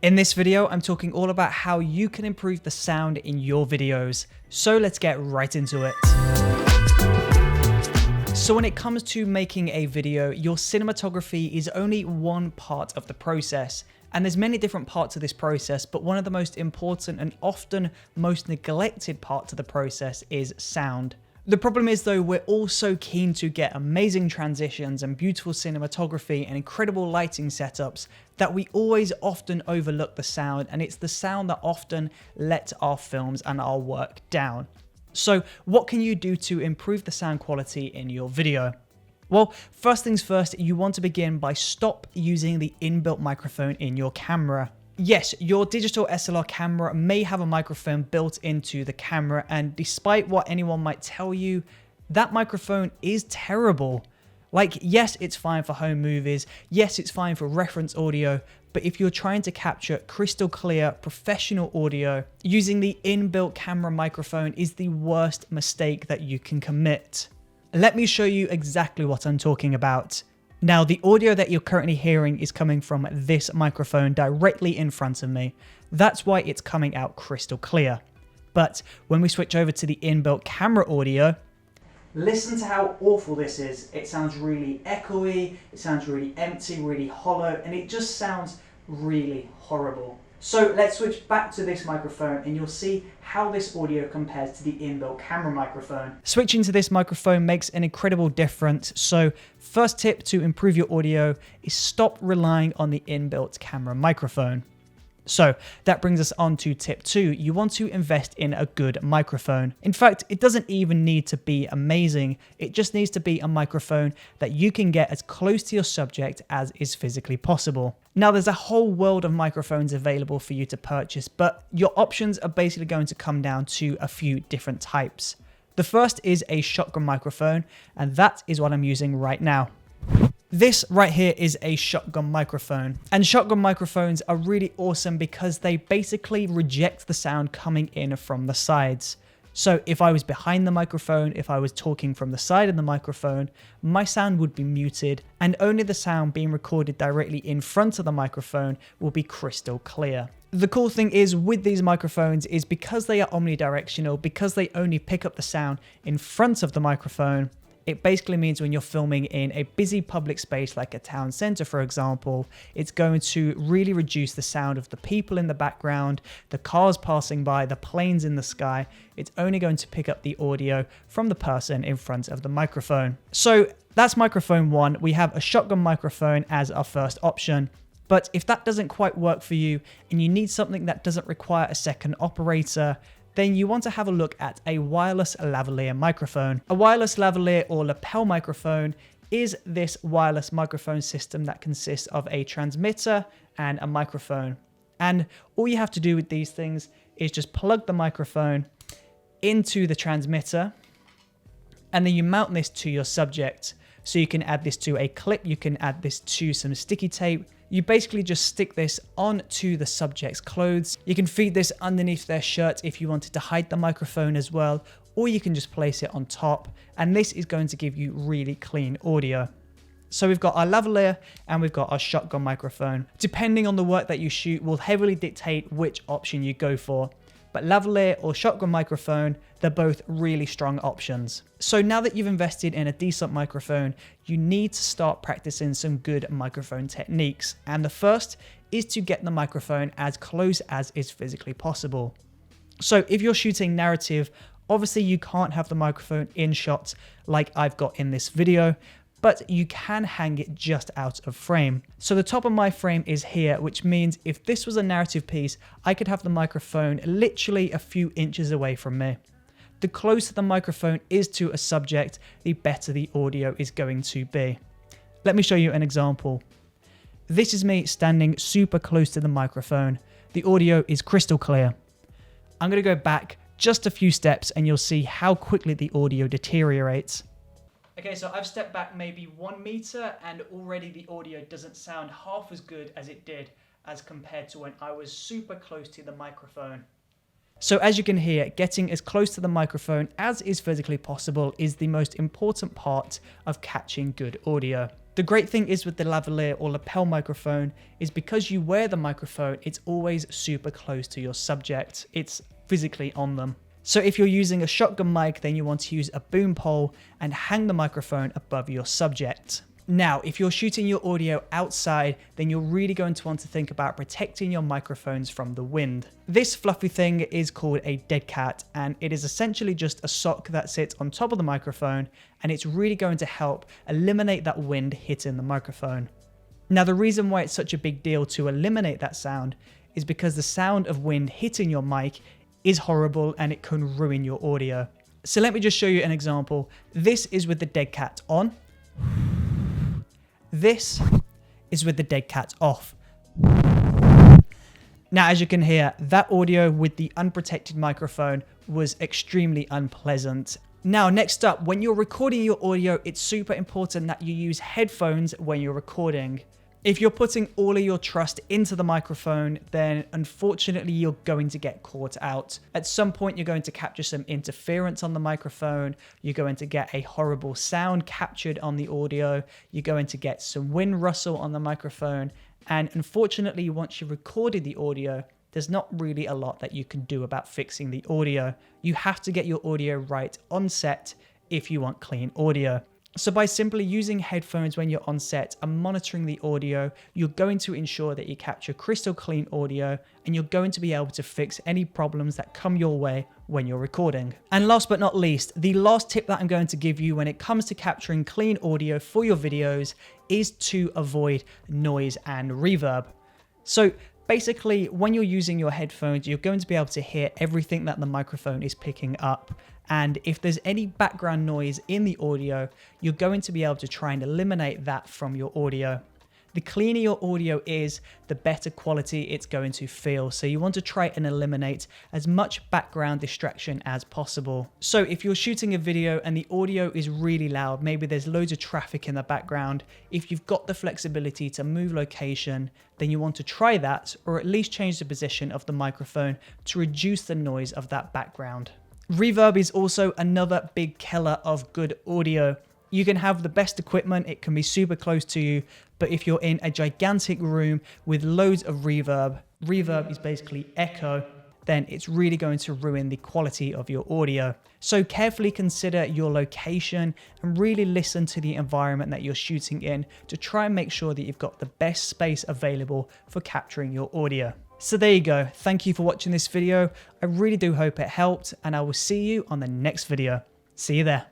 In this video, I'm talking all about how you can improve the sound in your videos. So let's get right into it. So when it comes to making a video, your cinematography is only one part of the process. And there's many different parts of this process, but one of the most important and often most neglected parts of the process is sound. The problem is though, we're all so keen to get amazing transitions and beautiful cinematography and incredible lighting setups that we always often overlook the sound, and it's the sound that often lets our films and our work down. So what can you do to improve the sound quality in your video? Well, first things first, you want to begin by stop using the inbuilt microphone in your camera. Yes, your digital SLR camera may have a microphone built into the camera, and despite what anyone might tell you, that microphone is terrible. Like, yes, it's fine for home movies, yes, it's fine for reference audio, but if you're trying to capture crystal clear professional audio, using the inbuilt camera microphone is the worst mistake that you can commit. Let me show you exactly what I'm talking about. Now, the audio that you're currently hearing is coming from this microphone directly in front of me. That's why it's coming out crystal clear. But when we switch over to the inbuilt camera audio, listen to how awful this is. It sounds really echoey, it sounds really empty, really hollow, and it just sounds really horrible. So let's switch back to this microphone and you'll see how this audio compares to the inbuilt camera microphone. Switching to this microphone makes an incredible difference. So first tip to improve your audio is stop relying on the inbuilt camera microphone. So that brings us on to tip 2. You want to invest in a good microphone. In fact, it doesn't even need to be amazing. It just needs to be a microphone that you can get as close to your subject as is physically possible. Now, there's a whole world of microphones available for you to purchase, but your options are basically going to come down to a few different types. The first is a shotgun microphone, and that is what I'm using right now. This right here is a shotgun microphone, and shotgun microphones are really awesome because they basically reject the sound coming in from the sides. So if I was behind the microphone, if I was talking from the side of the microphone, my sound would be muted, and only the sound being recorded directly in front of the microphone will be crystal clear. The cool thing is with these microphones is because they are omnidirectional, because they only pick up the sound in front of the microphone, it basically means when you're filming in a busy public space like a town center, for example, it's going to really reduce the sound of the people in the background, the cars passing by, the planes in the sky. It's only going to pick up the audio from the person in front of the microphone. So that's microphone 1. We have a shotgun microphone as our first option. But if that doesn't quite work for you and you need something that doesn't require a second operator, then you want to have a look at a wireless lavalier microphone. A wireless lavalier or lapel microphone is this wireless microphone system that consists of a transmitter and a microphone. And all you have to do with these things is just plug the microphone into the transmitter, and then you mount this to your subject. So you can add this to a clip, you can add this to some sticky tape. You basically just stick this onto the subject's clothes. You can feed this underneath their shirt if you wanted to hide the microphone as well, or you can just place it on top, and this is going to give you really clean audio. So we've got our lavalier and we've got our shotgun microphone. Depending on the work that you shoot will heavily dictate which option you go for. But lavalier or shotgun microphone, they're both really strong options. So now that you've invested in a decent microphone, you need to start practicing some good microphone techniques. And the first is to get the microphone as close as is physically possible. So if you're shooting narrative, obviously you can't have the microphone in shot like I've got in this video, but you can hang it just out of frame. So the top of my frame is here, which means if this was a narrative piece, I could have the microphone literally a few inches away from me. The closer the microphone is to a subject, the better the audio is going to be. Let me show you an example. This is me standing super close to the microphone. The audio is crystal clear. I'm gonna go back just a few steps and you'll see how quickly the audio deteriorates. Okay, so I've stepped back maybe 1 meter and already the audio doesn't sound half as good as it did as compared to when I was super close to the microphone. So as you can hear, getting as close to the microphone as is physically possible is the most important part of catching good audio. The great thing is with the lavalier or lapel microphone is because you wear the microphone, it's always super close to your subject. It's physically on them. So if you're using a shotgun mic, then you want to use a boom pole and hang the microphone above your subject. Now, if you're shooting your audio outside, then you're really going to want to think about protecting your microphones from the wind. This fluffy thing is called a dead cat, and it is essentially just a sock that sits on top of the microphone, and it's really going to help eliminate that wind hitting the microphone. Now, the reason why it's such a big deal to eliminate that sound is because the sound of wind hitting your mic is horrible and it can ruin your audio. So let me just show you an example. This is with the dead cat on. This is with the dead cat off. Now, as you can hear, that audio with the unprotected microphone was extremely unpleasant. Now, next up, when you're recording your audio, it's super important that you use headphones when you're recording. If you're putting all of your trust into the microphone, then unfortunately you're going to get caught out. At some point, you're going to capture some interference on the microphone. You're going to get a horrible sound captured on the audio. You're going to get some wind rustle on the microphone. And unfortunately, once you've recorded the audio, there's not really a lot that you can do about fixing the audio. You have to get your audio right on set if you want clean audio. So by simply using headphones when you're on set and monitoring the audio, you're going to ensure that you capture crystal clean audio, and you're going to be able to fix any problems that come your way when you're recording. And last but not least, the last tip that I'm going to give you when it comes to capturing clean audio for your videos is to avoid noise and reverb. So basically, when you're using your headphones, you're going to be able to hear everything that the microphone is picking up. And if there's any background noise in the audio, you're going to be able to try and eliminate that from your audio. The cleaner your audio is, the better quality it's going to feel. So you want to try and eliminate as much background distraction as possible. So if you're shooting a video and the audio is really loud, maybe there's loads of traffic in the background, if you've got the flexibility to move location, then you want to try that, or at least change the position of the microphone to reduce the noise of that background. Reverb is also another big killer of good audio. You can have the best equipment, it can be super close to you, but if you're in a gigantic room with loads of reverb is basically echo, then it's really going to ruin the quality of your audio. So carefully consider your location and really listen to the environment that you're shooting in to try and make sure that you've got the best space available for capturing your audio. So there you go. Thank you for watching this video. I really do hope it helped, and I will see you on the next video. See you there.